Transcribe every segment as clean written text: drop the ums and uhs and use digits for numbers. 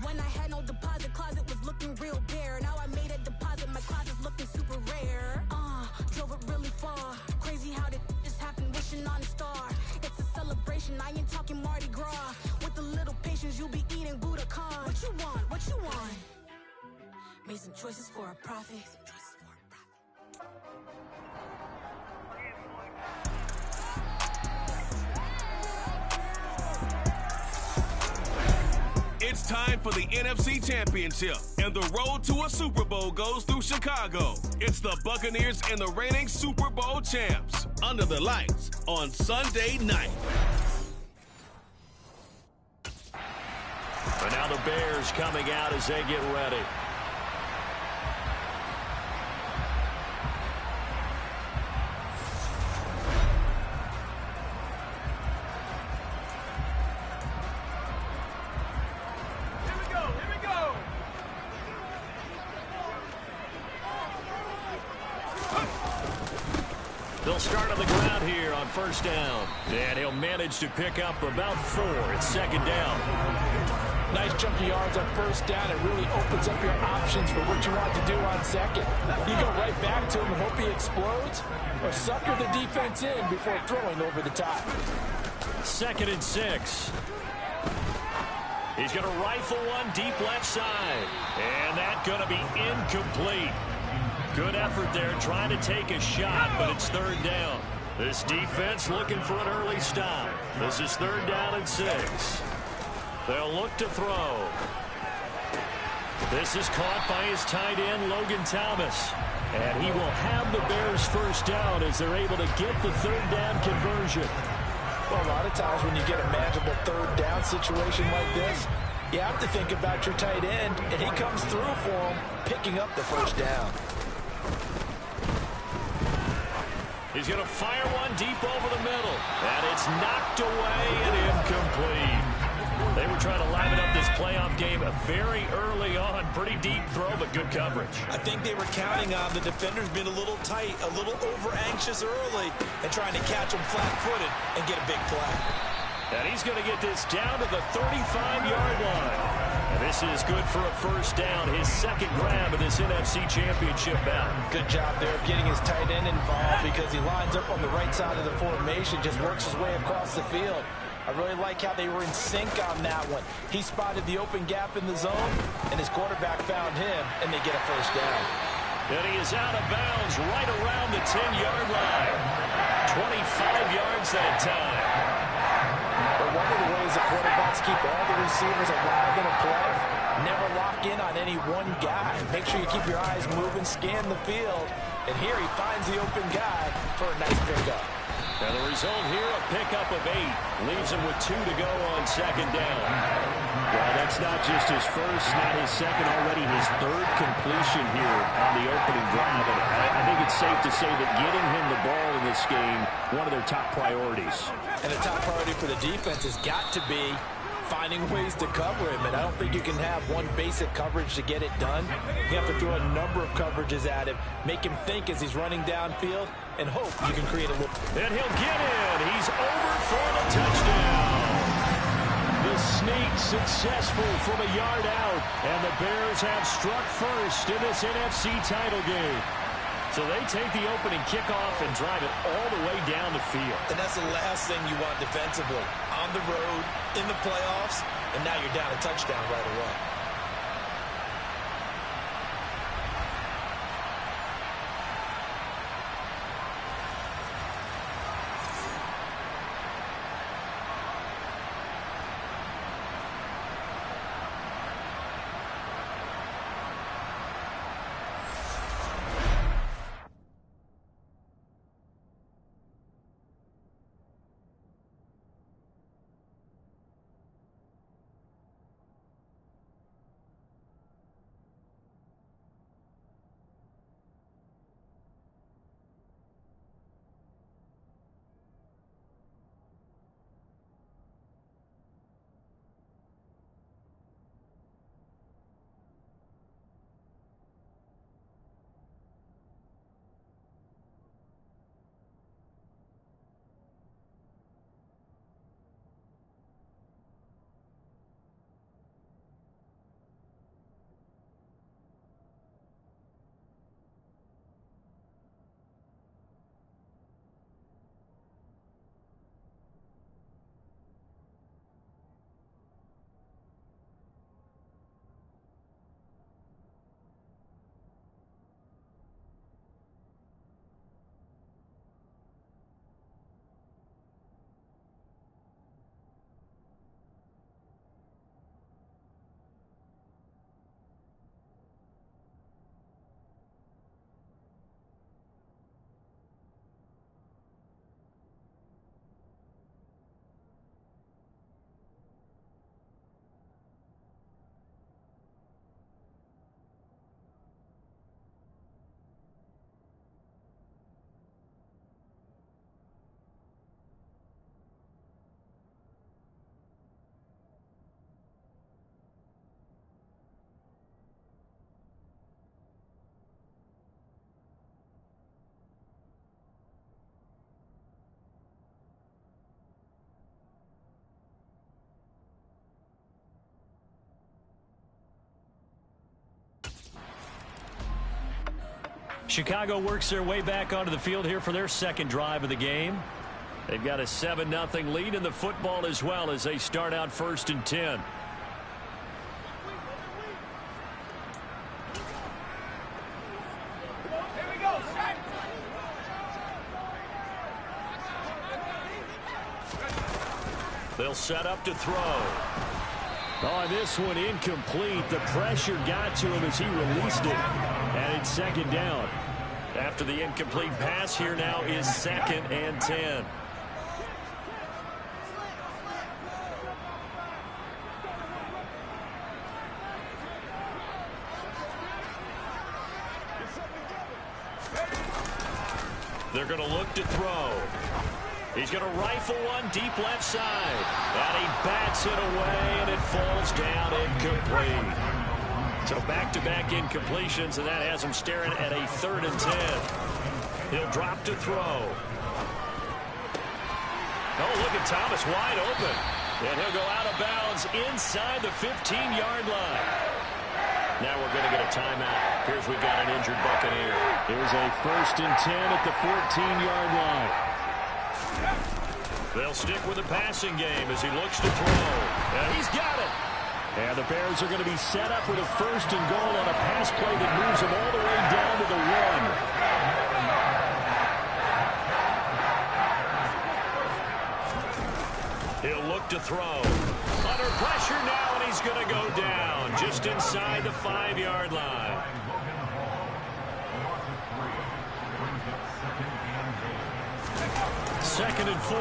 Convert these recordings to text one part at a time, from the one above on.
When I had no deposit, closet was looking real bare. Now I made a deposit, my closet's looking super rare. Drove it really far. Crazy how did just happen, wishing on a star. It's a celebration, I ain't talking Mardi Gras. With a little patience, you'll be eating Budokan. What you want? What you want? Made some choices for a profit. It's time for the NFC Championship, and the road to a Super Bowl goes through Chicago. It's the Buccaneers and the reigning Super Bowl champs, under the lights on Sunday night. And now the Bears coming out as they get ready. They'll start on the ground here on first down. And he'll manage to pick up about 4. It's second down. Nice chunk of yards on first down. It really opens up your options for what you want to do on second. You go right back to him and hope he explodes, or sucker the defense in before throwing over the top. 2nd and 6. He's going to rifle one deep left side. And that's going to be incomplete. Good effort there trying to take a shot, but it's 3rd down. This defense looking for an early stop. This is 3rd down and 6. They'll look to throw. This is caught by his tight end, Logan Thomas. And he will have the Bears first down as they're able to get the 3rd down conversion. Well, a lot of times when you get a manageable 3rd down situation like this, you have to think about your tight end, and he comes through for him, picking up the first down. He's going to fire one deep over the middle. And it's knocked away and incomplete. They were trying to liven up this playoff game very early on. Pretty deep throw, but good coverage. I think they were counting on the defenders being a little tight, a little over-anxious early, and trying to catch them flat-footed and get a big play. And he's going to get this down to the 35-yard line. And this is good for a first down, his 2nd grab of this NFC Championship bout. Good job there of getting his tight end involved because he lines up on the right side of the formation, just works his way across the field. I really like how they were in sync on that one. He spotted the open gap in the zone, and his quarterback found him, and they get a first down. And he is out of bounds right around the 10-yard line. 25 yards that time. But one of the ways the quarterbacks keep all the receivers alive in a play, never lock in on any one guy. Make sure you keep your eyes moving, scan the field, and here he finds the open guy for a nice pickup. And the result here, a pickup of 8. Leaves him with 2 to go on 2nd down. Well, that's not just his first, not his second, already his 3rd completion here on the opening drive. And I think it's safe to say that getting him the ball in this game, one of their top priorities. And the top priority for the defense has got to be finding ways to cover him. And I don't think you can have one basic coverage to get it done. You have to throw a number of coverages at him, make him think as he's running downfield, and hope you can create a little. And he'll get in. He's over for the touchdown. The sneak successful from a yard out. And the Bears have struck first in this NFC title game. So they take the opening kickoff and drive it all the way down the field. And that's the last thing you want defensively. On the road, in the playoffs, and now you're down a touchdown right away. Chicago works their way back onto the field here for their second drive of the game. They've got a 7-0 lead in the football as well as they start out 1st and 10. They'll set up to throw. Oh, this one incomplete. The pressure got to him as he released it. And it's 2nd down. After the incomplete pass, here now is 2nd and 10. They're going to look to throw. He's going to rifle one deep left side. And he bats it away, and it falls down incomplete. So back-to-back incompletions, and that has him staring at a 3rd and 10. He'll drop to throw. Oh, look at Thomas wide open. And he'll go out of bounds inside the 15-yard line. Now we're going to get a timeout. Here's we've got an injured Buccaneer. Here's a 1st and 10 at the 14-yard line. They'll stick with the passing game as he looks to throw. And he's got it. And the Bears are going to be set up with a 1st and goal on a pass play that moves them all the way down to the 1. He'll look to throw. Under pressure now, and he's going to go down just inside the 5-yard line. Second and 4.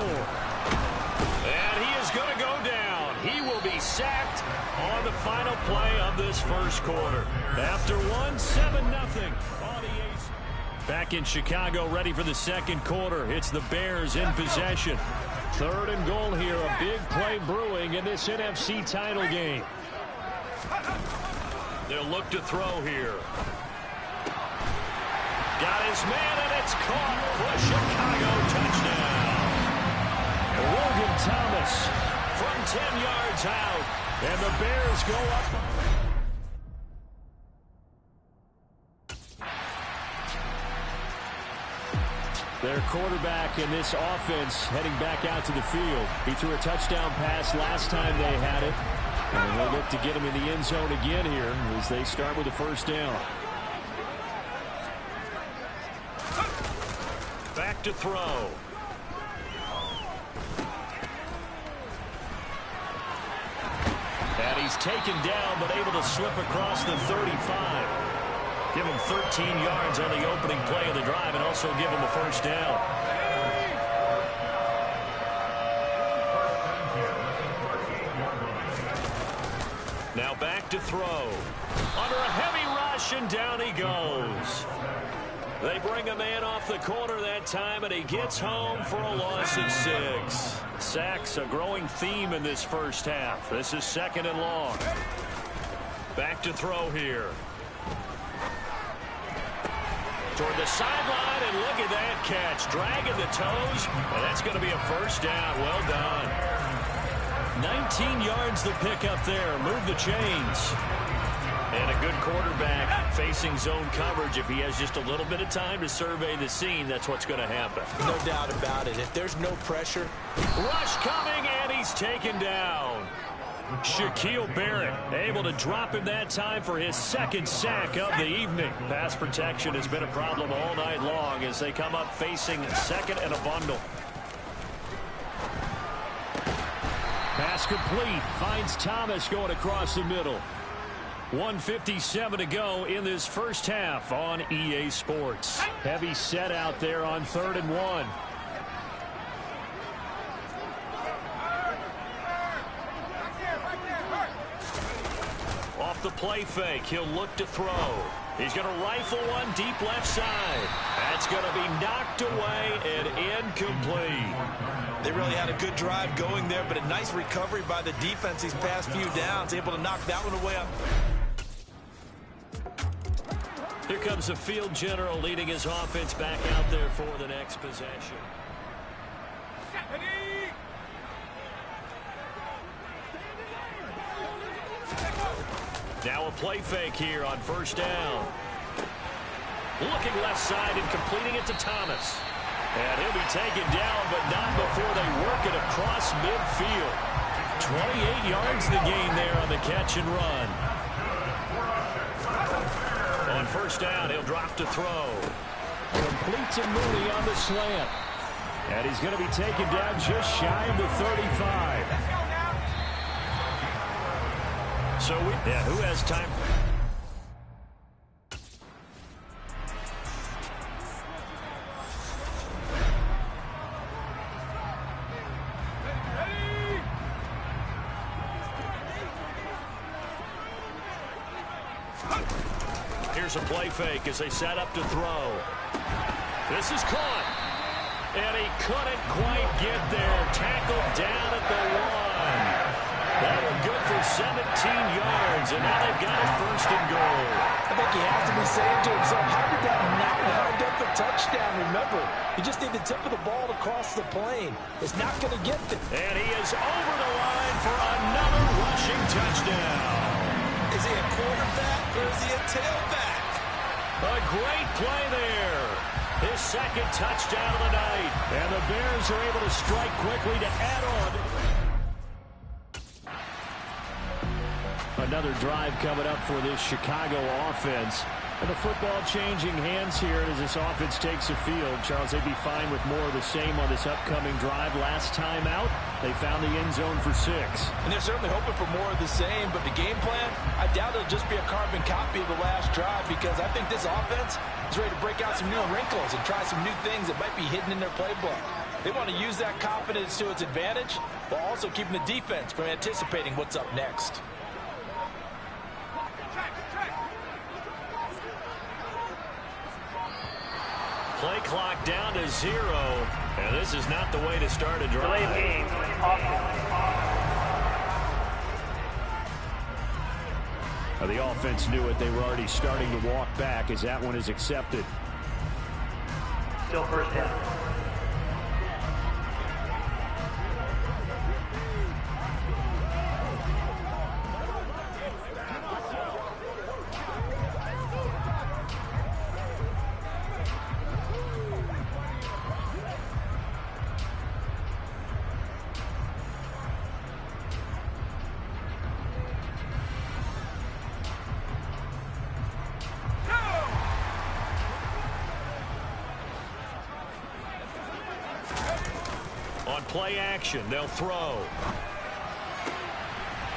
And he is going to go down. He will be sacked on the final play of this first quarter. After 7-0 on the A's. Back in Chicago, ready for the second quarter. It's the Bears in possession. 3rd and goal here. A big play brewing in this NFC title game. They'll look to throw here. Got his man, and it's caught for a Chicago touchdown. Logan Thomas from 10 yards out, and the Bears go up. Their quarterback in this offense heading back out to the field. He threw a touchdown pass last time they had it, and they'll look to get him in the end zone again here as they start with a 1st down. Back to throw. And he's taken down, but able to slip across the 35. Give him 13 yards on the opening play of the drive and also give him a 1st down. Now back to throw. Under a heavy rush, and down he goes. They bring a man off the corner that time, and he gets home for a loss of 6. Sacks, a growing theme in this first half. This is 2nd and long. Back to throw here. Toward the sideline, and look at that catch. Dragging the toes, and that's going to be a 1st down. Well done. 19 yards the pick up there. Move the chains. And a good quarterback facing zone coverage. If he has just a little bit of time to survey the scene, that's what's going to happen. No doubt about it. If there's no pressure. Rush coming, and he's taken down. Shaquille Barrett able to drop him that time for his 2nd sack of the evening. Pass protection has been a problem all night long as they come up facing 2nd and a bundle. Pass complete. Finds Thomas going across the middle. 1:57 to go in this first half on EA Sports. Heavy set out there on 3rd and 1. Off the play fake, he'll look to throw. He's going to rifle one deep left side. That's going to be knocked away and incomplete. They really had a good drive going there, but a nice recovery by the defense these past few downs, able to knock that one away. Here comes the field general leading his offense back out there for the next possession. Now a play fake here on 1st down. Looking left side and completing it to Thomas. And he'll be taken down, but not before they work it across midfield. 28 yards the gain there on the catch and run. On first down, he'll drop to throw. Complete to Mooney on the slant. And he's going to be taken down just shy of the 35. So, who has time? Here's a play fake as they set up to throw. This is caught. And he couldn't quite get there. Tackled down at the 1. That one good for 17 yards, and now they've got a first and goal. I think he has to be saying to himself, how did that not wind up a touchdown? Remember, you just need the tip of the ball to cross the plane. It's not going to get there. And he is over the line for another rushing touchdown. Is he a quarterback or is he a tailback? A great play there. His second touchdown of the night. And the Bears are able to strike quickly to add on. Another drive coming up for this Chicago offense. And the football changing hands here as this offense takes the field. Charles, they'd be fine with more of the same on this upcoming drive. Last time out, they found the end zone for 6. And they're certainly hoping for more of the same, but the game plan, I doubt it'll just be a carbon copy of the last drive, because I think this offense is ready to break out some new wrinkles and try some new things that might be hidden in their playbook. They want to use that confidence to its advantage, while also keeping the defense from anticipating what's up next. Play clock down to 0, and this is not the way to start a drive. Delayed game, The offense knew it. They were already starting to walk back as that one is accepted. Still first down. Play action. They'll throw.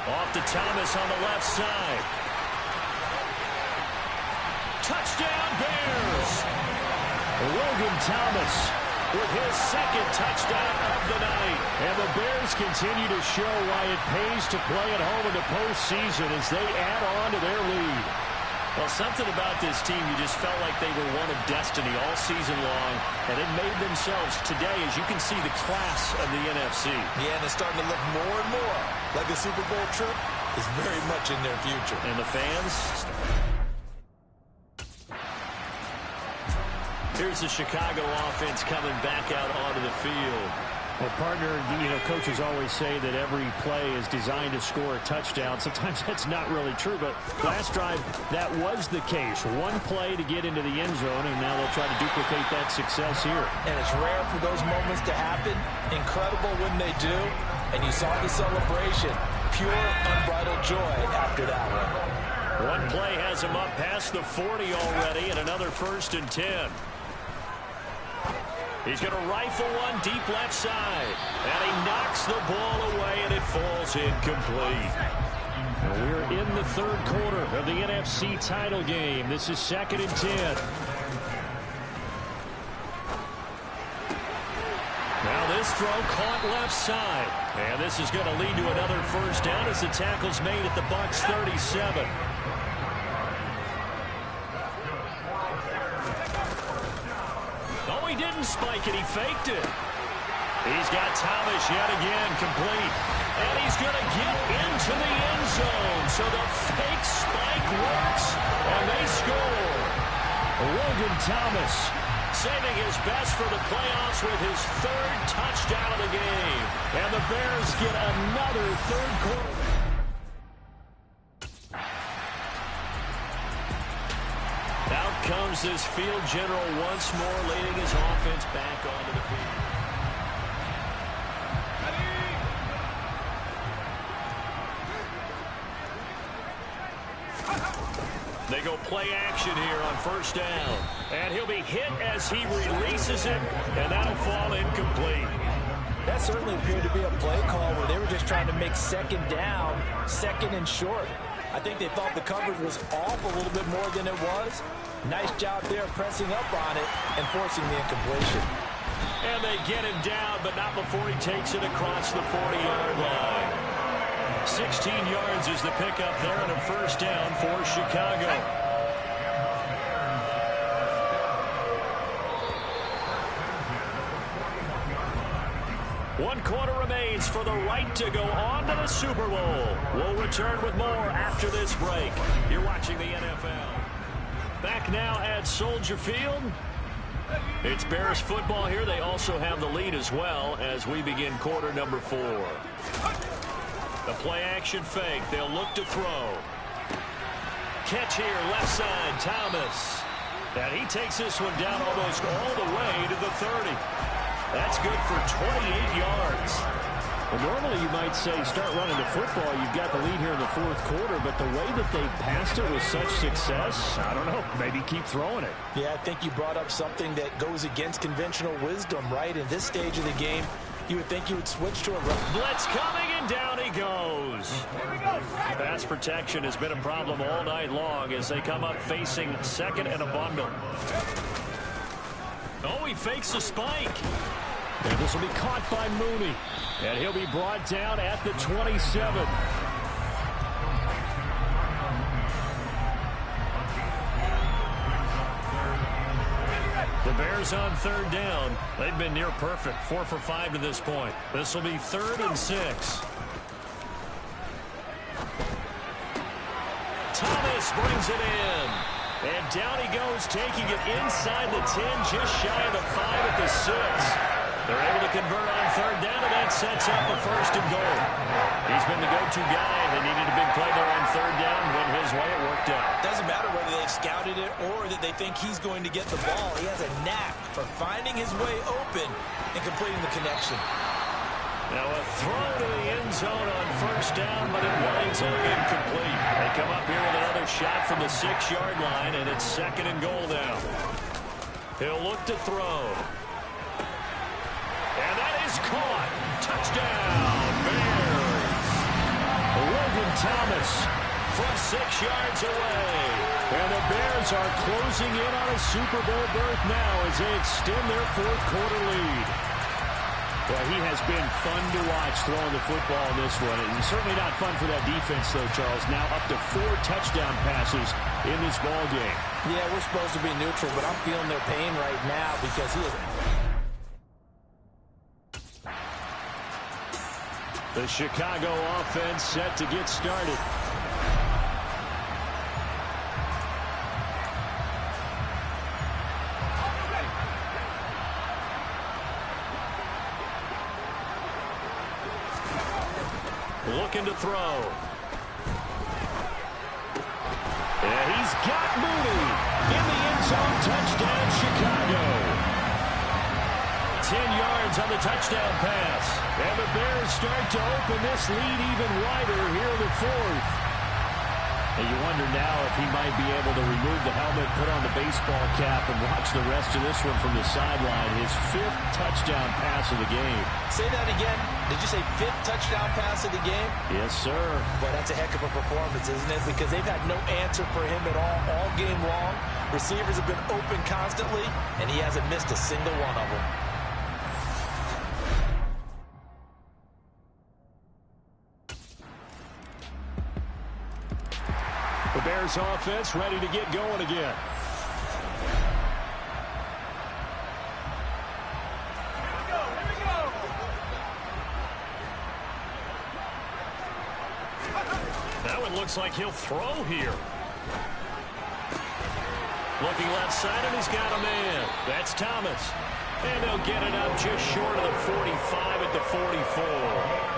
Off to Thomas on the left side. Touchdown Bears! Logan Thomas with his second touchdown of the night. And the Bears continue to show why it pays to play at home in the postseason as they add on to their lead. Well, something about this team, you just felt like they were one of destiny all season long, and it made themselves today, as you can see, the class of the NFC. Yeah, and it's starting to look more and more like the Super Bowl trip is very much in their future. And the fans? Here's the Chicago offense coming back out onto the field. Well, partner, coaches always say that every play is designed to score a touchdown. Sometimes that's not really true, but last drive, that was the case. One play to get into the end zone, and now they'll try to duplicate that success here. And it's rare for those moments to happen. Incredible when they do. And you saw the celebration. Pure, unbridled joy after that one. One play has him up past the 40 already, and another 1st and 10. He's going to rifle one deep left side. And he knocks the ball away, and it falls incomplete. We're in the third quarter of the NFC title game. This is 2nd and 10. Now this throw caught left side. And this is going to lead to another first down as the tackle's made at the Bucs 37. He didn't spike it, he faked it. He's got Thomas yet again complete. And he's going to get into the end zone. So the fake spike works, and they score. Logan Thomas saving his best for the playoffs with his 3rd touchdown of the game. And the Bears get another third quarter. Out comes Here's this field general once more, leading his offense back onto the field. They go play action here on first down. And he'll be hit as he releases it, and that'll fall incomplete. That certainly appeared to be a play call where they were just trying to make second down, second and short. I think they thought the coverage was off a little bit more than it was. Nice job there pressing up on it and forcing the incompletion. And they get him down, but not before he takes it across the 40-yard line. 16 yards is the pickup there on a first down for Chicago. One quarter remains for the right to go on to the Super Bowl. We'll return with more after this break. You're watching the NFL. Back now at Soldier Field. It's Bears football here. They also have the lead as well as we begin quarter number 4. The play-action fake. They'll look to throw. Catch here, left side, Thomas. And he takes this one down almost all the way to the 30. That's good for 28 yards. Well, normally you might say start running the football. You've got the lead here in the fourth quarter, but the way that they passed it with such success, I don't know, maybe keep throwing it. Yeah, I think you brought up something that goes against conventional wisdom, right? In this stage of the game, you would think you would switch to a run. Blitz coming, and down he goes. Pass protection has been a problem all night long as they come up facing second and a bundle. Oh, he fakes a spike. And this will be caught by Mooney. And he'll be brought down at the 27. The Bears on third down. They've been near perfect. 4 for 5 to this point. This will be 3rd and 6. Thomas brings it in. And down he goes, taking it inside the 10, just shy of the 5 at the 6. They're able to convert on third down, and that sets up a 1st and goal. He's been the go-to guy. They needed a big play there on third down. Went his way, it worked out. Doesn't matter whether they've scouted it or that they think he's going to get the ball. He has a knack for finding his way open and completing the connection. Now a throw to the end zone on first down, but it winds up incomplete. They come up here with another shot from the 6-yard line, and it's 2nd and goal now. He'll look to throw. And that is caught. Touchdown, Bears. Logan Thomas from 6 yards away. And the Bears are closing in on a Super Bowl berth now as they extend their 4th quarter lead. Well, he has been fun to watch throwing the football in this one. It's certainly not fun for that defense, though, Charles. Now up to 4 touchdown passes in this ball game. Yeah, we're supposed to be neutral, but I'm feeling their pain right now because he is... The Chicago offense set to get started. Looking to throw. And he's got Mooney in the end zone. Touchdown, Chicago. 10 yards on the touchdown pass. And the Bears start to open this lead even wider here in the 4th. And you wonder now if he might be able to remove the helmet, put on the baseball cap, and watch the rest of this one from the sideline. His 5th touchdown pass of the game. Say that again. Did you say 5th touchdown pass of the game? Yes, sir. Boy, that's a heck of a performance, isn't it? Because they've had no answer for him at all game long. Receivers have been open constantly, and he hasn't missed a single one of them. The Bears offense ready to get going again. Now it looks like he'll throw here. Looking left side, and he's got a man. That's Thomas. And they'll get it up just short of the 45 at the 44.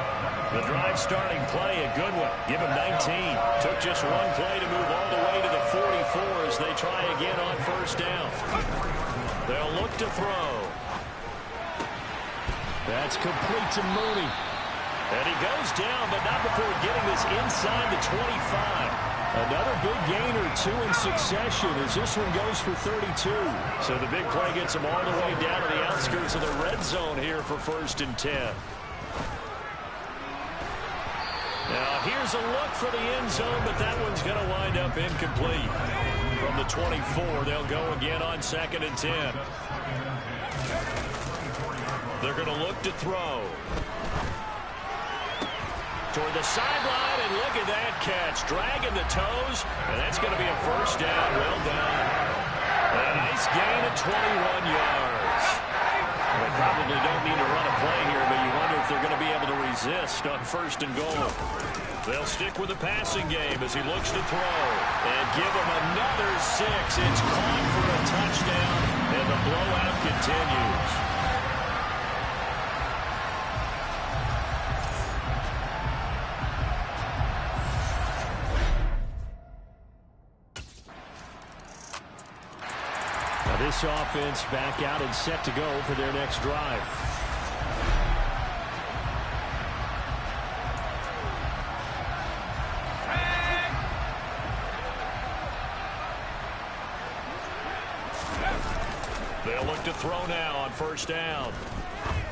The drive starting play, a good one. Give him 19. Took just one play to move all the way to the 44 as they try again on first down. They'll look to throw. That's complete to Mooney. And he goes down, but not before getting this inside the 25. Another big gain or two in succession as this one goes for 32. So the big play gets him all the way down to the outskirts of the red zone here for 1st and 10. Now here's a look for the end zone, but that one's going to wind up incomplete. From the 24, they'll go again on 2nd and 10. They're going to look to throw. Toward the sideline, and look at that catch. Dragging the toes, and that's going to be a first down. Well done. A nice gain of 21 yards. They probably don't need to run a play here, but you wonder if they're going to be able to resist on 1st and goal. They'll stick with the passing game as he looks to throw. And give him another 6. It's caught for a touchdown, and the blowout continues. This offense back out and set to go for their next drive. They'll look to throw now on 1st down.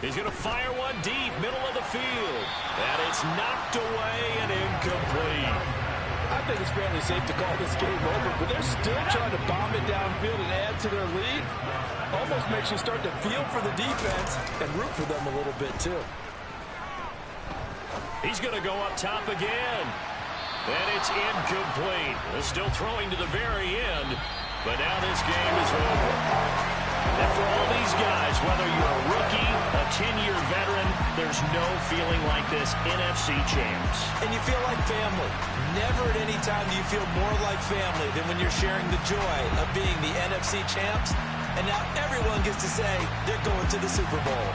He's going to fire one deep, middle of the field. And it's knocked away and incomplete. I think it's fairly safe to call this game over, but they're still trying to bomb it downfield and add to their lead. Almost makes you start to feel for the defense and root for them a little bit, too. He's going to go up top again. And it's incomplete. They're still throwing to the very end, but now this game is over. And for all these guys, whether you're a rookie, a 10-year veteran, there's no feeling like this NFC champs. And you feel like family. Never at any time do you feel more like family than when you're sharing the joy of being the NFC champs. And now everyone gets to say they're going to the Super Bowl.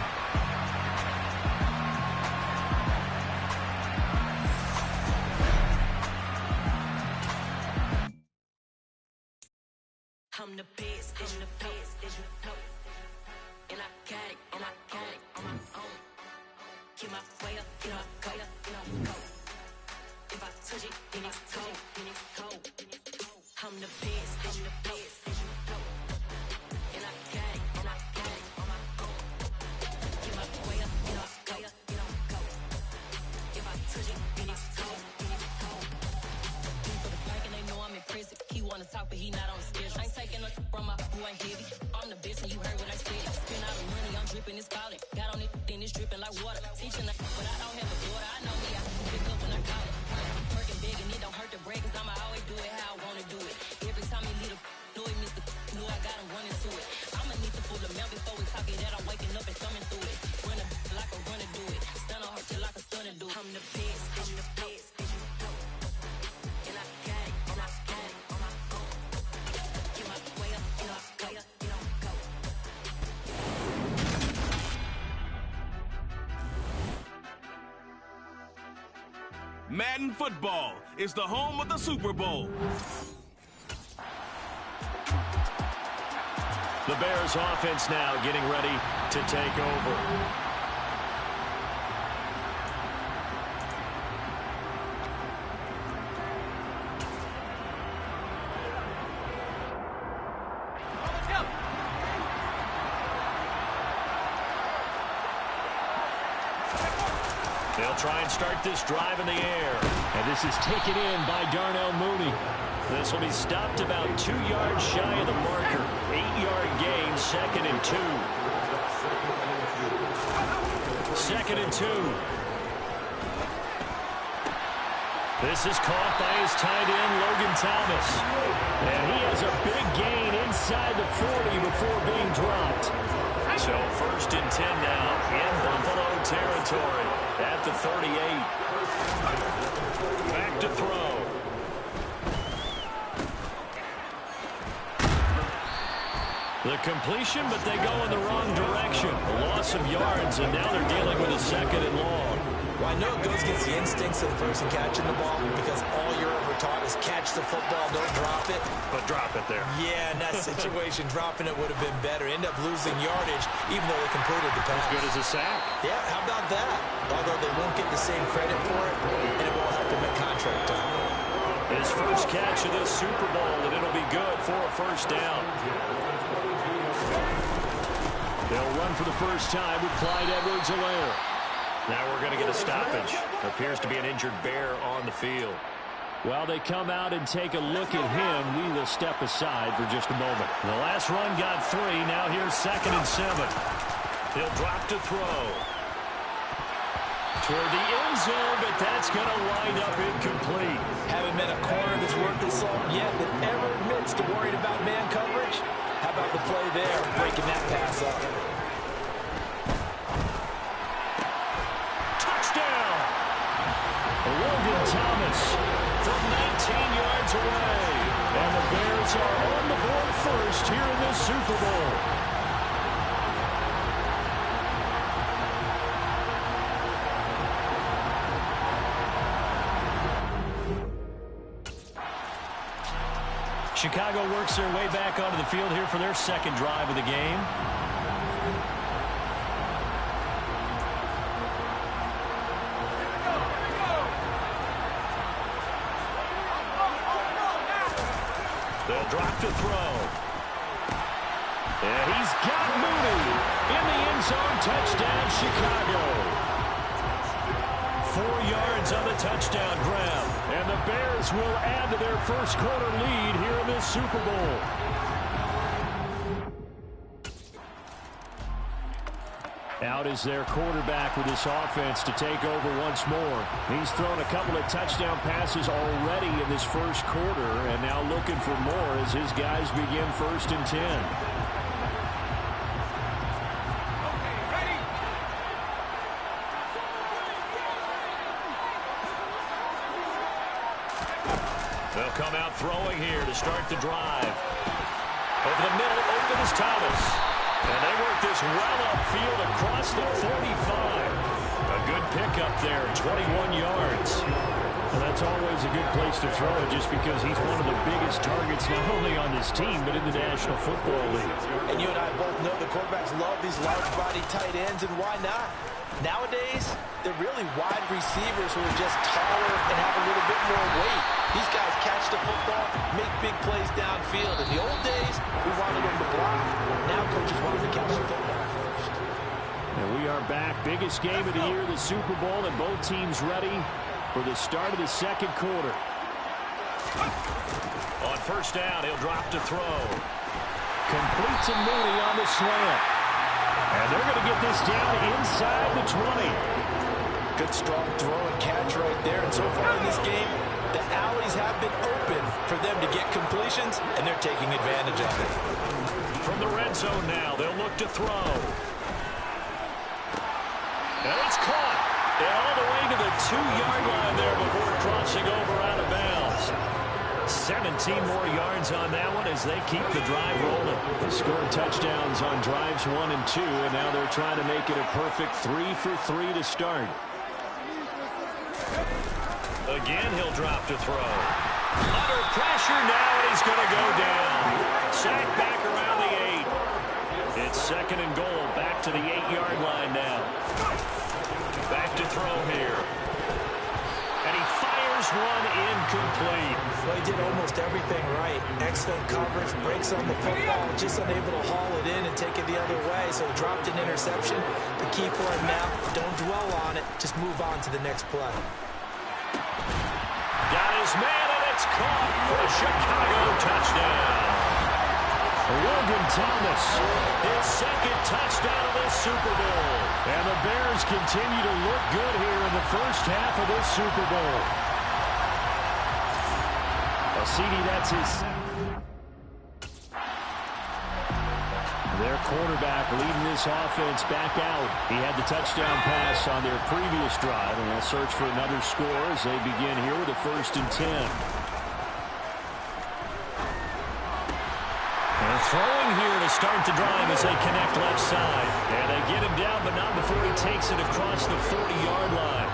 I'm the best, I'm the best, as you know. And I got it, and I got it on my own. Get my way up, get my go, go. If I touch it, then it's cold, then it's cold. I'm the best, I'm the best, as you know. And I got it, and I got it on my own. Get my way up, get my go. If I touch it, then it's cold, then it's cold. For the bike and they know I'm impressive. He wanna talk, but he not on the schedule. I ain't taking no from my boy heavy. I'm the best and you heard what I said. Spend all the money, I'm dripping, it's falling. Got on it, then it's dripping like water. Teaching like, but I don't have a daughter. I know me, I can pick up when I call it. I'm working big and it don't hurt to break, cause I'ma always do it how I wanna do it. Every time he lead a know he missed the know I got him running to it. I'ma need to pull the mouth before we talk it that I'm waking up and thumbing through it. Run a like a runner do it. Stun on her till like a stunner do it. I'm the best, I'm the best. And I got it, and I got it on my own. Get my way up, get my go, go. Madden football is the home of the Super Bowl. The Bears offense now getting ready to take over. They'll try and start this drive in the air. And this is taken in by Darnell Mooney. This will be stopped about 2 yards shy of the marker. 8-yard gain, 2nd and 2. 2nd and 2. This is caught by his tight end, Logan Thomas. And he has a big gain inside the 40 before being dropped. So 1st and 10 now in Buffalo territory at the 38. Back to throw. The completion, but they go in the wrong direction. A loss of yards, and now they're dealing with a 2nd and long. Why I know it goes against the instincts of the person catching the ball because all you're ever taught is catch the football, don't drop it. But drop it there. Yeah, in that situation, dropping it would have been better. End up losing yardage, even though they completed the pass. As good as a sack. Yeah, how about that? Although they won't get the same credit for it, and it won't help them at contract time. His first catch of this Super Bowl, and it'll be good for a first down. They'll run for the first time with Clyde Edwards-Helaire. Now we're going to get a stoppage. Appears to be an injured Bear on the field. While they come out and take a look at him, we will step aside for just a moment. The last run got 3. Now here's 2nd and 7. He'll drop to throw. Toward the end zone, but that's going to wind up incomplete. Haven't met a corner that's worth his salt yet that ever admits to worrying about man coverage. How about the play there, breaking that pass up? Touchdown! Logan Thomas from 19 yards away. And the Bears are on the board first here in this Super Bowl. Chicago works their way back onto the field here for their second drive of the game. They'll drop to throw. And he's got Mooney in the end zone. Touchdown, Chicago. 4 yards on the touchdown grab. And the Bears will add to their first quarter lead here in this Super Bowl. Out is their quarterback with this offense to take over once more. He's thrown a couple of touchdown passes already in this first quarter, and now looking for more as his guys begin 1st and 10. They'll come out throwing here to start the drive. Over the middle, open is Thomas. And they work this well upfield across the 45. A good pickup there, 21 yards. Well, that's always a good place to throw it just because he's one of the biggest targets not only on this team but in the National Football League. And you and I both know the quarterbacks love these large-body tight ends, and why not? Nowadays, they're really wide receivers who are just taller and have a little bit more weight. These guys catch the football, make big plays downfield. In the old days, we wanted them to block. Now coaches want them to catch the football first. And we are back. Biggest game of the year, the Super Bowl, and both teams ready for the start of the second quarter. On first down, he'll drop to throw. Complete to Mooney on the slant. And they're going to get this down inside the 20. Good strong throw and catch right there. And so far in this game, the alleys have been open for them to get completions, and they're taking advantage of it. From the red zone now, they'll look to throw. And it's caught. And all the way to the 2-yard line there before crossing over out of bounds. 17 more yards on that one as they keep the drive rolling. They scored touchdowns on drives 1 and 2, and now they're trying to make it a perfect 3 for 3 to start. Again, he'll drop to throw. Under pressure now, and he's going to go down. Sack back around the 8. It's 2nd and goal, back to the 8-yard line now. Back to throw here. And he fires one incomplete. Well, he did almost everything right. Excellent coverage, breaks on the football, just unable to haul it in and take it the other way, so he dropped an interception. The key for him now, don't dwell on it, just move on to the next play. Got his man, and it's caught for a Chicago touchdown. Logan Thomas, his 2nd touchdown of this Super Bowl. And the Bears continue to look good here in the first half of this Super Bowl. CD, that's his second. Their quarterback leading this offense back out. He had the touchdown pass on their previous drive, and they'll search for another score as they begin here with a 1st and 10. And throwing here to start the drive as they connect left side. And they get him down, but not before he takes it across the 40-yard line.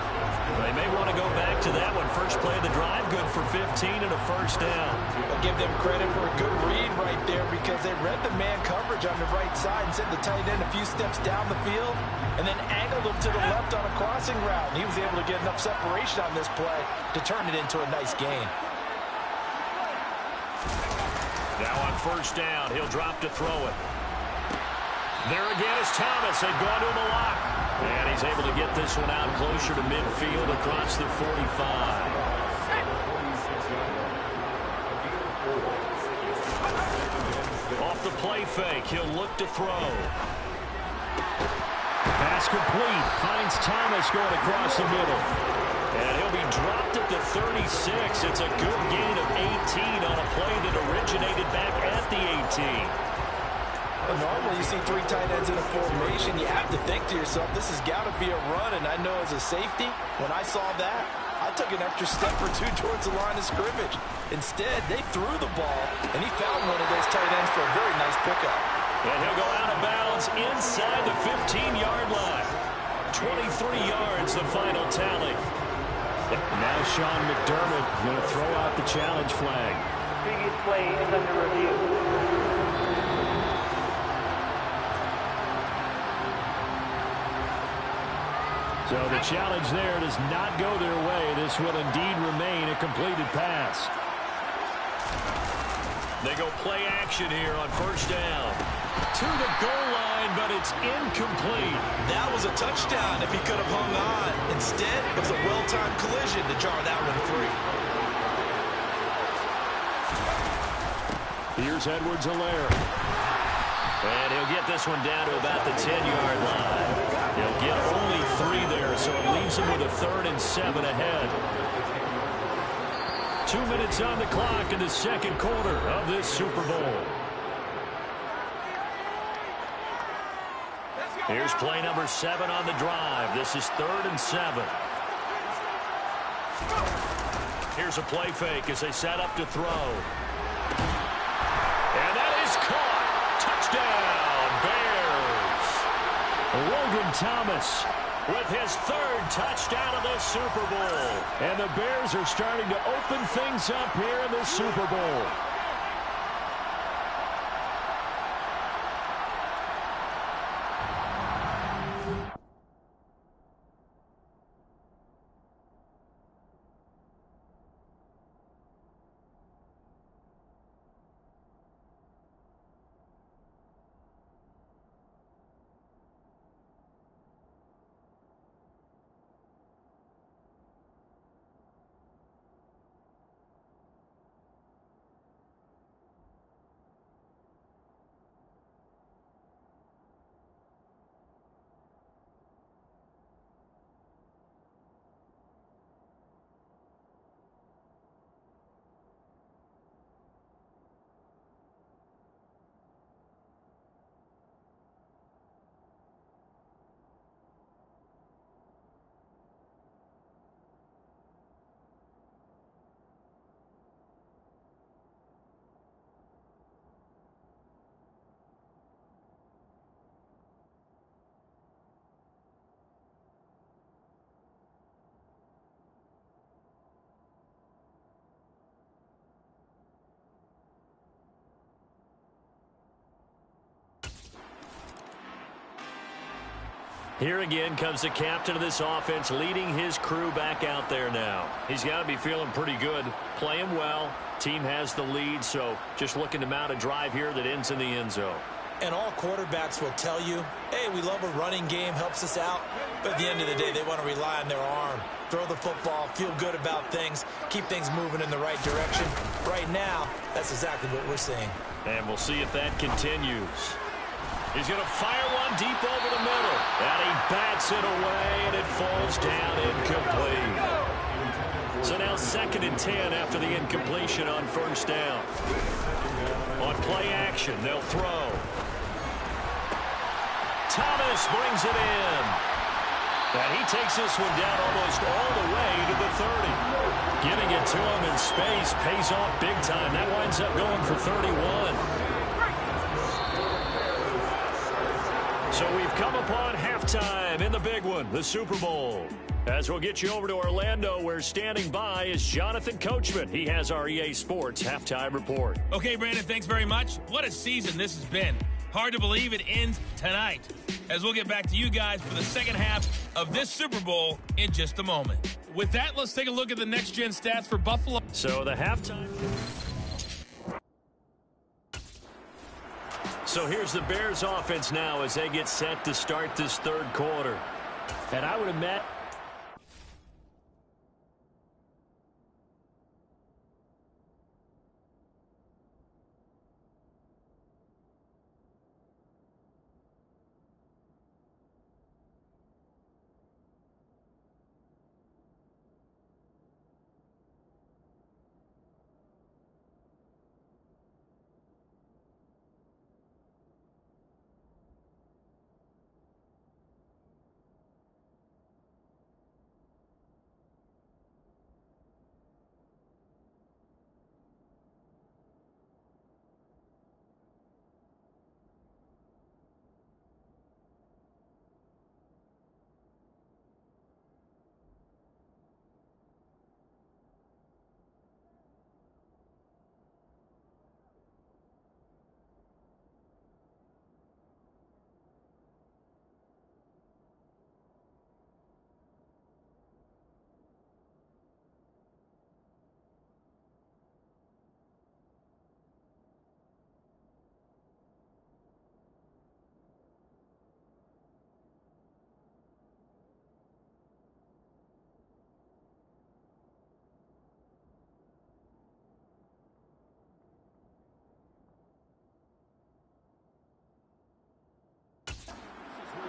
for 15 and a first down. I'll give them credit for a good read right there because they read the man coverage on the right side and sent the tight end a few steps down the field and then angled him to the left on a crossing route. And he was able to get enough separation on this play to turn it into a nice gain. Now on first down, he'll drop to throw it. There again is Thomas. They've gone to him a lot. And he's able to get this one out closer to midfield across the 45. Off the play fake, he'll look to throw. Pass complete. Finds Thomas going across the middle. And he'll be dropped at the 36. It's a good gain of 18 on a play that originated back at the 18. Well, normally you see three tight ends in a formation. You have to think to yourself, this has got to be a run. And I know as a safety, when I saw that, I took an extra step or two towards the line of scrimmage. Instead, they threw the ball, and he found one of those tight ends for a very nice pickup. And he'll go out of bounds inside the 15-yard line. 23 yards, the final tally. Now Sean McDermott going to throw out the challenge flag. Previous play is under review. So the challenge there does not go their way. This will indeed remain a completed pass. They go play action here on first down. To the goal line, but it's incomplete. That was a touchdown if he could have hung on. Instead, it was a well-timed collision to jar that one free. Here's Edwards-Helaire. And he'll get this one down to about the 10-yard line. He'll get only 3 there, so it leaves him with a 3rd and 7 ahead. 2 minutes on the clock in the second quarter of this Super Bowl. Here's play number 7 on the drive. This is 3rd and 7. Here's a play fake as they set up to throw. And that is caught. Touchdown, Bears. Logan Thomas with his 3rd touchdown of the Super Bowl. And the Bears are starting to open things up here in the Super Bowl. Here again comes the captain of this offense, leading his crew back out there now. He's got to be feeling pretty good, playing well. Team has the lead, so just looking to mount a drive here that ends in the end zone. And all quarterbacks will tell you, hey, we love a running game, helps us out. But at the end of the day, they want to rely on their arm. Throw the football, feel good about things, keep things moving in the right direction. Right now, that's exactly what we're seeing. And we'll see if that continues. He's going to fire one deep over the middle. And he bats it away, and it falls down incomplete. So now 2nd and 10 after the incompletion on first down. On play action, they'll throw. Thomas brings it in. And he takes this one down almost all the way to the 30. Getting it to him in space pays off big time. That winds up going for 31. So we've come upon halftime in the big one, the Super Bowl. As we'll get you over to Orlando, where standing by is Jonathan Coachman. He has our EA Sports halftime report. Okay, Brandon, thanks very much. What a season this has been. Hard to believe it ends tonight, as we'll get back to you guys for the second half of this Super Bowl in just a moment. With that, let's take a look at the next-gen stats for Buffalo. So the halftime. So here's the Bears offense now as they get set to start this third quarter. And I would imagine.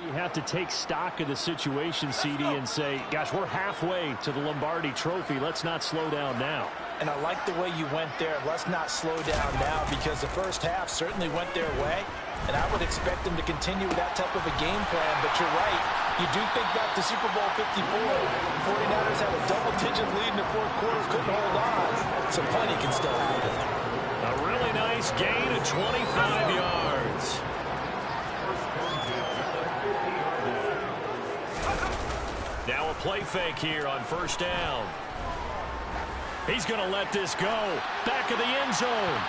You have to take stock of the situation, CD, and say, gosh, we're halfway to the Lombardi Trophy. Let's not slow down now. And I like the way you went there. Let's not slow down now, because the first half certainly went their way, and I would expect them to continue with that type of a game plan. But you're right. You do think back to Super Bowl 54. The 49ers had a double-digit lead in the fourth quarter, couldn't hold on. So plenty can still happen. A really nice gain of 25 yards. Now a play fake here on first down. He's going to let this go. Back of the end zone.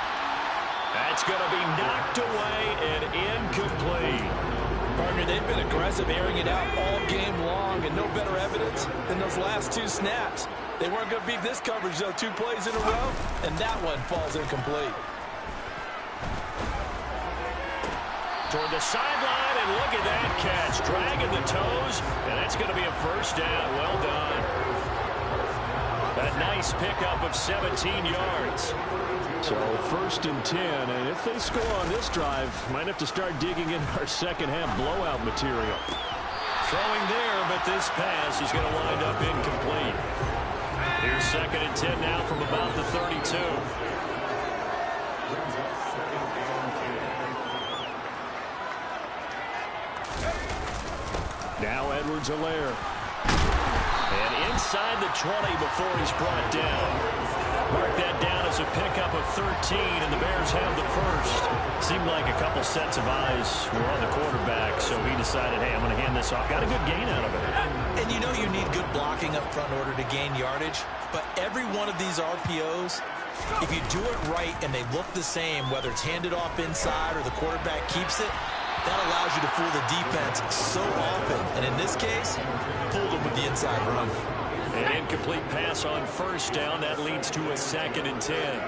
That's going to be knocked away and incomplete. Partner, they've been aggressive, airing it out all game long, and no better evidence than those last two snaps. They weren't going to beat this coverage, though, 2 plays in a row, and that one falls incomplete. Toward the sideline, and look at that catch. Dragging the toes, and that's going to be a first down. Well done. A nice pickup of 17 yards. So 1st and 10, and if they score on this drive, might have to start digging in our second half blowout material. Throwing there, but this pass is going to wind up incomplete. Here's 2nd and 10 now from about the 32. Now Edwards-Helaire. And inside the 20 before he's brought down. Mark that down as a pickup of 13, and the Bears have the first. Seemed like a couple sets of eyes were on the quarterback, so he decided, hey, I'm going to hand this off. Got a good gain out of it. And you know you need good blocking up front in order to gain yardage, but every one of these RPOs, if you do it right and they look the same, whether it's handed off inside or the quarterback keeps it, that allows you to fool the defense so often. And in this case, fooled them with the inside run. An incomplete pass on first down. That leads to a 2nd and 10.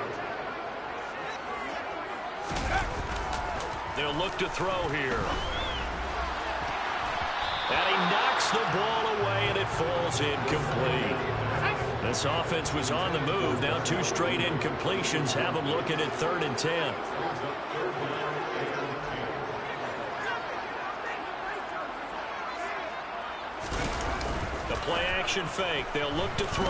They'll look to throw here. And he knocks the ball away, and it falls incomplete. This offense was on the move. Now 2 straight incompletions have them looking at 3rd and 10. Play action fake. They'll look to throw.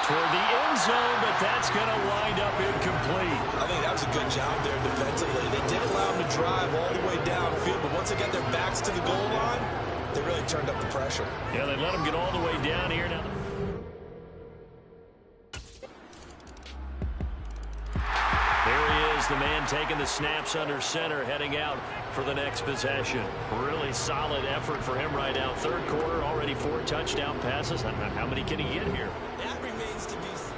Toward the end zone, but that's going to wind up incomplete. I think that was a good job there defensively. They did allow them to drive all the way downfield, but once they got their backs to the goal line, they really turned up the pressure. Yeah, they let them get all the way down here now. Here he is He's the man taking the snaps under center, heading out for the next possession. Really solid effort for him right now. Third quarter, already 4 touchdown passes. How many can he get here? That remains to be seen.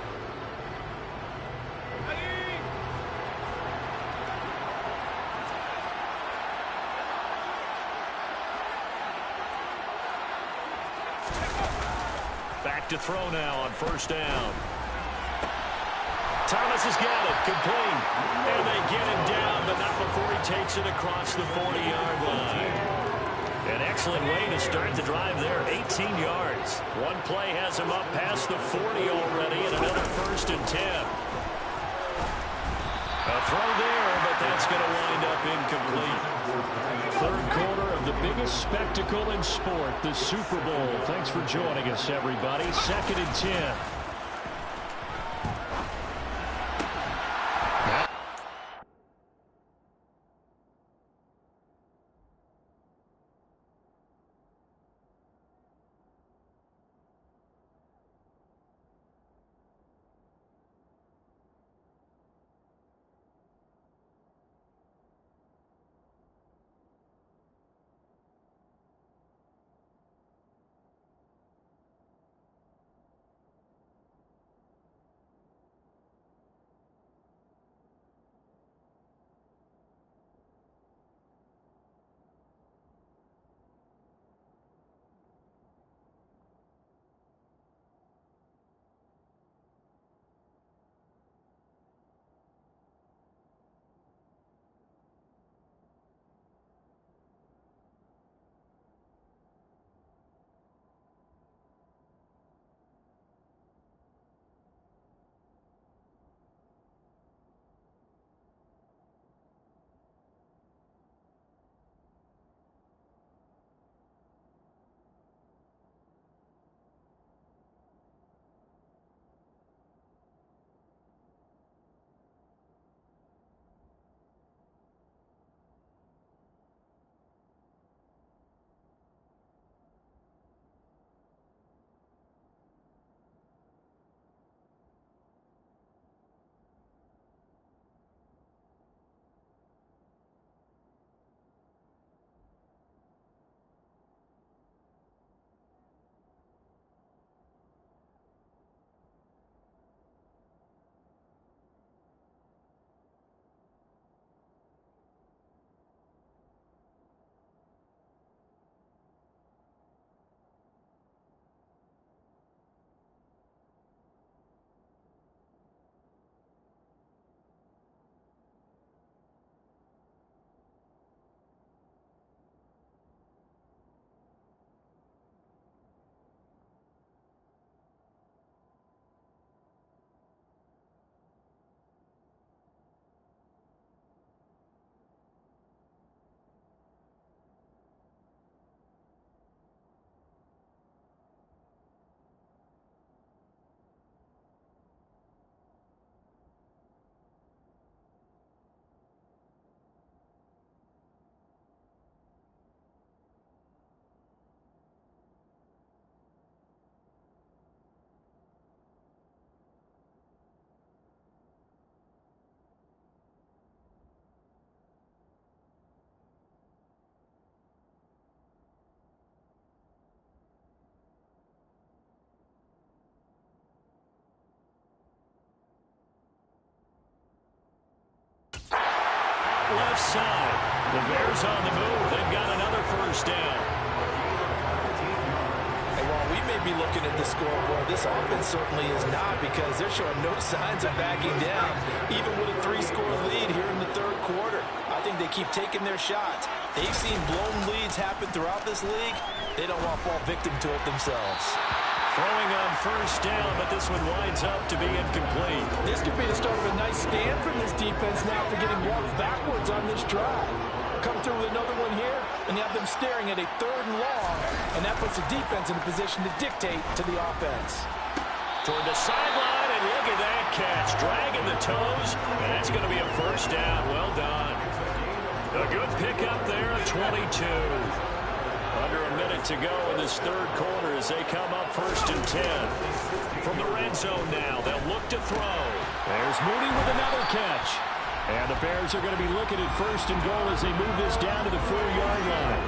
Back to throw now on first down. Thomas has got it, complete. And they get him down, but not before he takes it across the 40-yard line. An excellent way to start the drive there, 18 yards. One play has him up past the 40 already, and another 1st and 10. A throw there, but that's going to wind up incomplete. Third quarter of the biggest spectacle in sport, the Super Bowl. Thanks for joining us, everybody. 2nd and 10. Left side. The Bears on the move. They've got another 1st down. And while we may be looking at the scoreboard, this offense certainly is not, because they're showing no signs of backing down, even with a 3-score lead here in the third quarter. I think they keep taking their shots. They've seen blown leads happen throughout this league. They don't want to fall victim to it themselves. Throwing on 1st down, but this one winds up to be incomplete. This could be the start of a nice stand from this defense now for getting walked backwards on this drive. Come through with another one here, and you have them staring at a 3rd and long, and that puts the defense in a position to dictate to the offense. Toward the sideline, and look at that catch. Dragging the toes, and that's going to be a 1st down. Well done. A good pickup there at 22. Under a minute to go in this third quarter as they come up 1st and 10. From the red zone now, they'll look to throw. There's Mooney with another catch. And the Bears are going to be looking at 1st and goal as they move this down to the 4-yard line.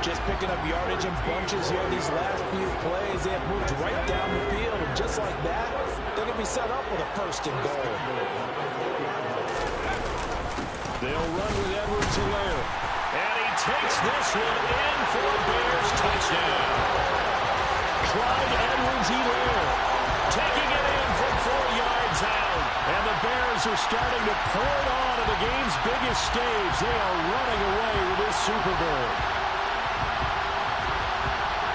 Just picking up yardage in bunches here these last few plays. They have moved right down the field, and just like that, they're going to be set up with a 1st and goal. They'll run with Edwards-Helaire. And he takes this one in for a Bears touchdown. Clyde Edwards-Helaire taking it in from 4 yards out. And the Bears are starting to pour it on at the game's biggest stage. They are running away with this Super Bowl.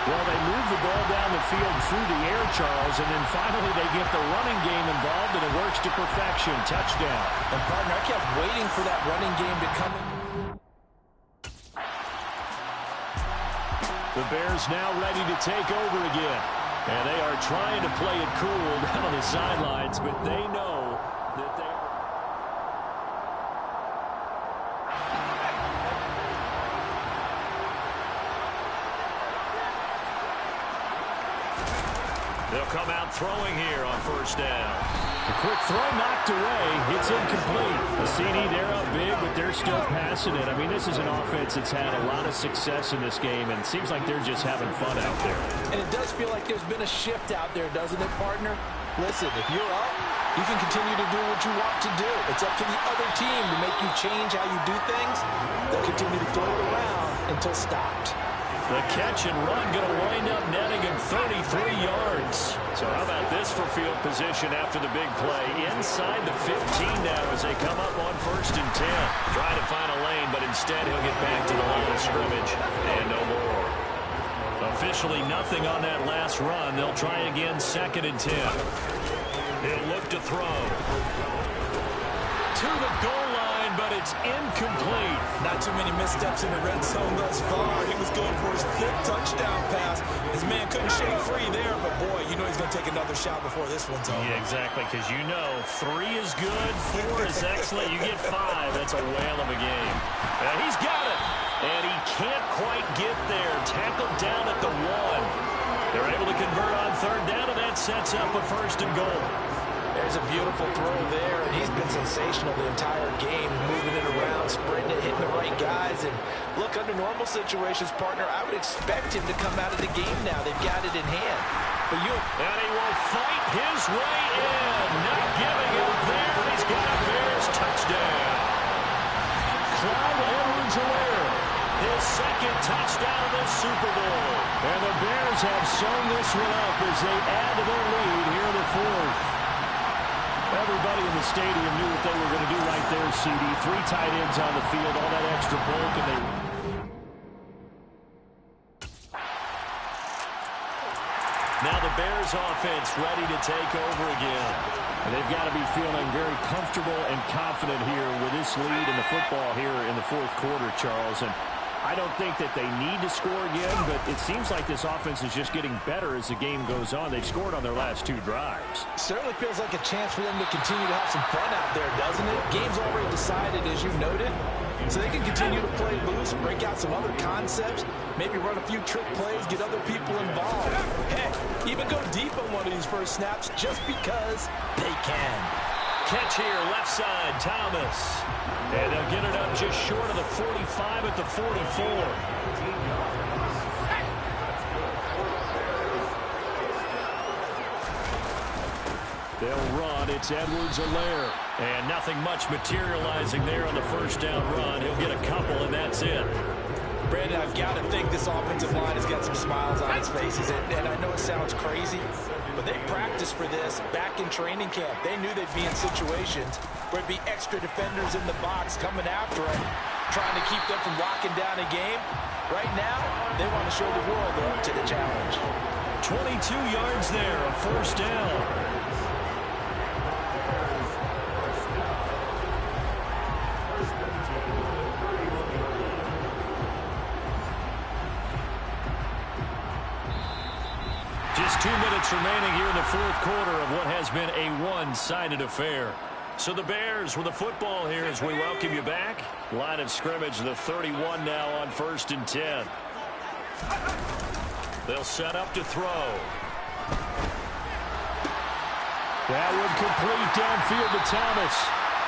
Well, they move the ball down the field through the air, Charles, and then finally they get the running game involved, and it works to perfection. Touchdown. And, partner, I kept waiting for that running game to come in. The Bears now ready to take over again. And they are trying to play it cool down on the sidelines, but they know that they... They'll come out throwing here on 1st down. A quick throw knocked away. It's incomplete. The CD, they're up big, but they're still passing it. I mean, this is an offense that's had a lot of success in this game, and it seems like they're just having fun out there. And it does feel like there's been a shift out there, doesn't it, partner? Listen, if you're up, you can continue to do what you want to do. It's up to the other team to make you change how you do things. They'll continue to throw it around until stopped. The catch and run going to wind up netting him 33 yards. So how about this for field position after the big play? Inside the 15 now as they come up on 1st and 10. Trying to find a lane, but instead he'll get back to the line of scrimmage. And no more. Officially nothing on that last run. They'll try again 2nd and 10. He'll look to throw. To the goal line, but it's incomplete. Not too many missteps in the red zone thus far. He was going for his 5th touchdown pass. His man couldn't shake free there, but boy, you know he's going to take another shot before this one's over. Yeah, exactly, because you know 3 is good, 4 is excellent. You get 5, that's a whale of a game. And he's got it, and he can't quite get there. Tackled down at the 1. They're able to convert on 3rd down, and that sets up a 1st and goal. There's a beautiful throw there, and he's been sensational the entire game, moving it around, spreading it, hitting the right guys. And look, under normal situations, partner, I would expect him to come out of the game now. They've got it in hand. But and he will fight his way in, not giving up there. He's got a Bears touchdown. Clyde Edwards-Helaire, his 2nd touchdown of this Super Bowl. And the Bears have sewn this one up as they add to their lead here in the 4th. Everybody in the stadium knew what they were going to do right there, CD. 3 tight ends on the field, all that extra bulk, and they... Now the Bears offense ready to take over again. And they've got to be feeling very comfortable and confident here with this lead in the football here in the 4th quarter, Charles. And I don't think that they need to score again, but it seems like this offense is just getting better as the game goes on. They've scored on their last 2 drives. Certainly feels like a chance for them to continue to have some fun out there, doesn't it? Game's already decided, as you noted, so they can continue to play loose, break out some other concepts, maybe run a few trick plays, get other people involved. Heck, even go deep on one of these first snaps just because they can. Catch here, left side, Thomas. And they'll get it up just short of the 45 at the 44. They'll run. It's Edwards-Helaire. And nothing much materializing there on the 1st down run. He'll get a couple, and that's it. Brandon, I've got to think this offensive line has got some smiles on its faces. And I know it sounds crazy, but they practiced for this back in training camp. They knew they'd be in situations where there'd be extra defenders in the box coming after them, trying to keep them from locking down a game. Right now, they want to show the world they're up to the challenge. 22 yards there, a 1st down. Just 2 minutes remaining here in the 4th quarter of what has been a one-sided affair. So the Bears with the football here as we welcome you back. Line of scrimmage, the 31 now on 1st and 10. They'll set up to throw. That one complete downfield to Thomas.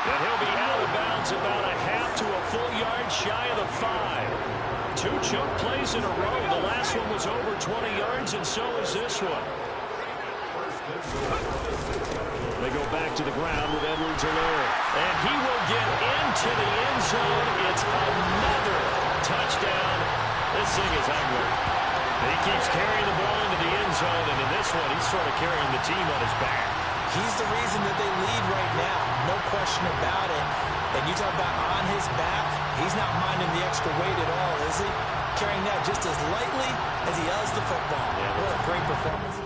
And he'll be out of bounds about a half to a full yard shy of the 5. 2 choke plays in a row. The last one was over 20 yards, and so is this one. They go back to the ground with Edwards-Helaire. And he will get into the end zone. It's another touchdown. This thing is ugly. He keeps carrying the ball into the end zone, and in this one, he's sort of carrying the team on his back. He's the reason that they lead right now. No question about it. And you talk about on his back, he's not minding the extra weight at all, is he? Carrying that just as lightly as he does the football. Yeah. What a great performance.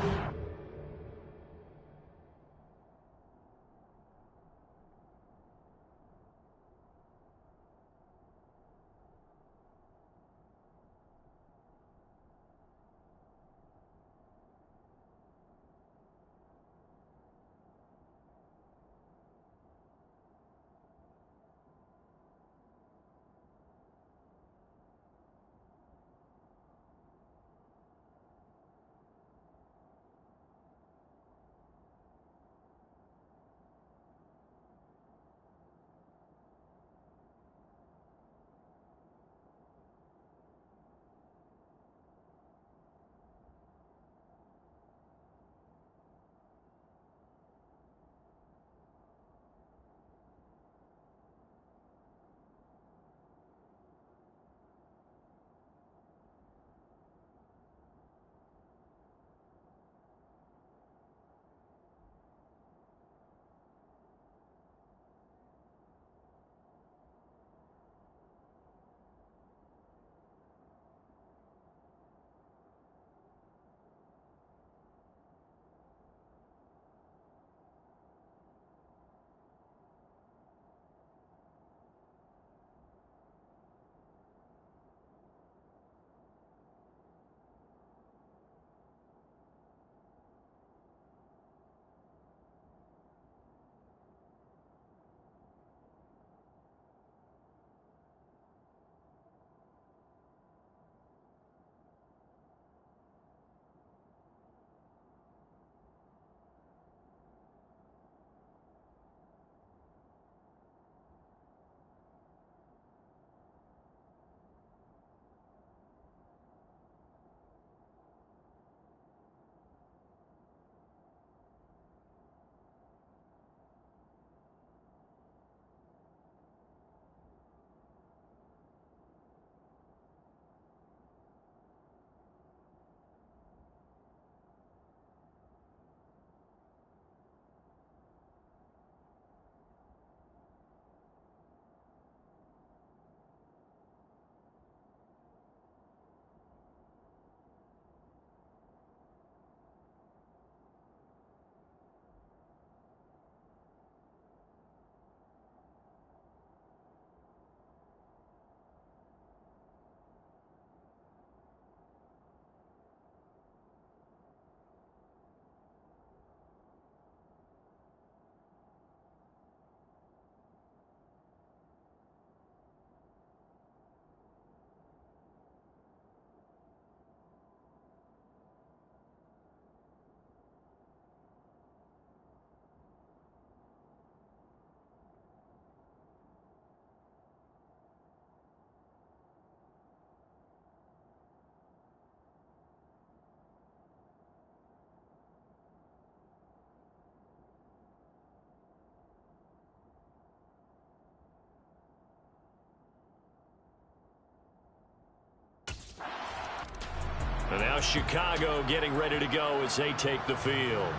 And now Chicago getting ready to go as they take the field.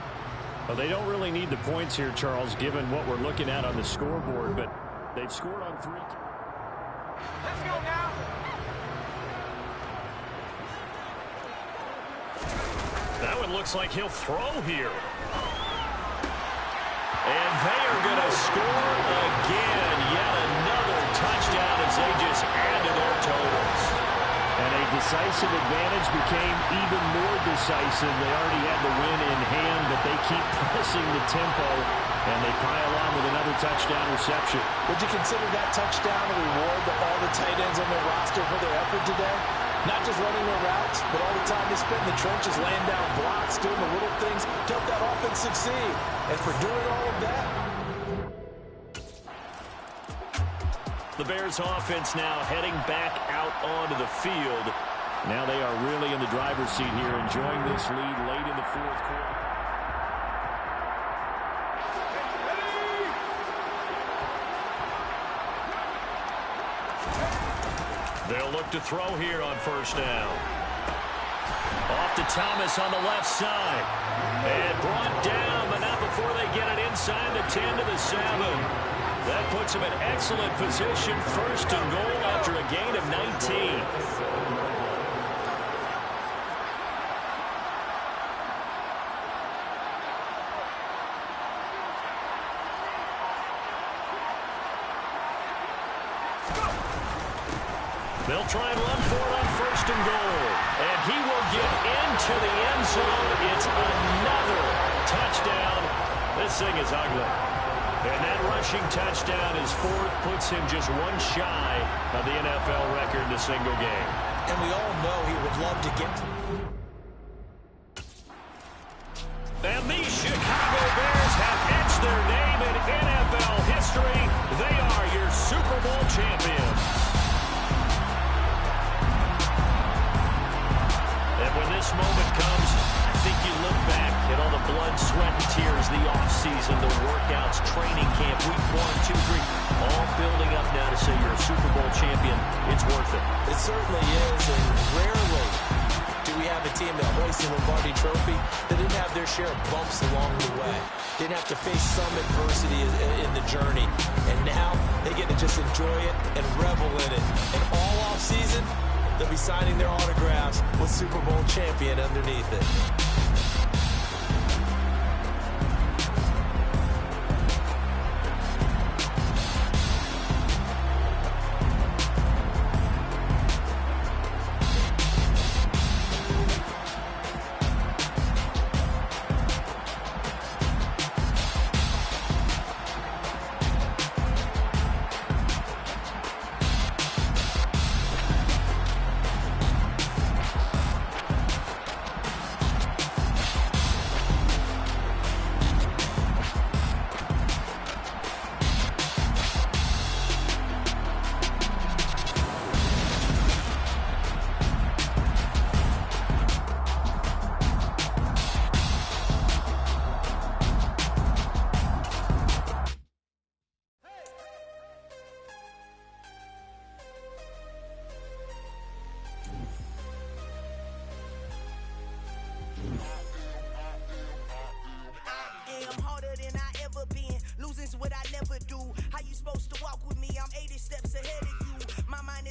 Well, they don't really need the points here, Charles, given what we're looking at on the scoreboard, but they've scored on 3. Let's go now. That one looks like he'll throw here. And they are going to score again. Yet another touchdown as they just add to their totals. And a decisive advantage became even more decisive. They already had the win in hand, but they keep pressing the tempo, and they pile on with another touchdown reception. Would you consider that touchdown a reward to all the tight ends on their roster for their effort today? Not just running their routes, but all the time they spent in the trenches, laying down blocks, doing the little things to help that offense succeed. And for doing all of that, The Bears offense now heading back out onto the field. Now they are really in the driver's seat here, enjoying this lead late in the fourth quarter. They'll look to throw here on first down. Off to Thomas on the left side. And brought down, but not before they get it inside the 10 to the 7. That puts him in excellent position, first and goal after a gain of 19. They'll try and run for it on first and goal. And he will get into the end zone. It's another touchdown. This thing is ugly. And that rushing touchdown is fourth, puts him just one shy of the NFL record in a single game. And we all know he would love to get to. And the Chicago Bears have etched their name in NFL history. They are your Super Bowl champions. And when this moment comes, I think you look back at all the blood, sweat, and tears, the offseason, the workouts, training camp, week 1, 2, 3, all building up now to say you're a Super Bowl champion. It's worth it. It certainly is, and rarely do we have a team that hoists the Lombardi Trophy that didn't have their share of bumps along the way. Didn't have to face some adversity in the journey. And now they get to just enjoy it and revel in it. And all offseason, they'll be signing their autographs with Super Bowl champion underneath it.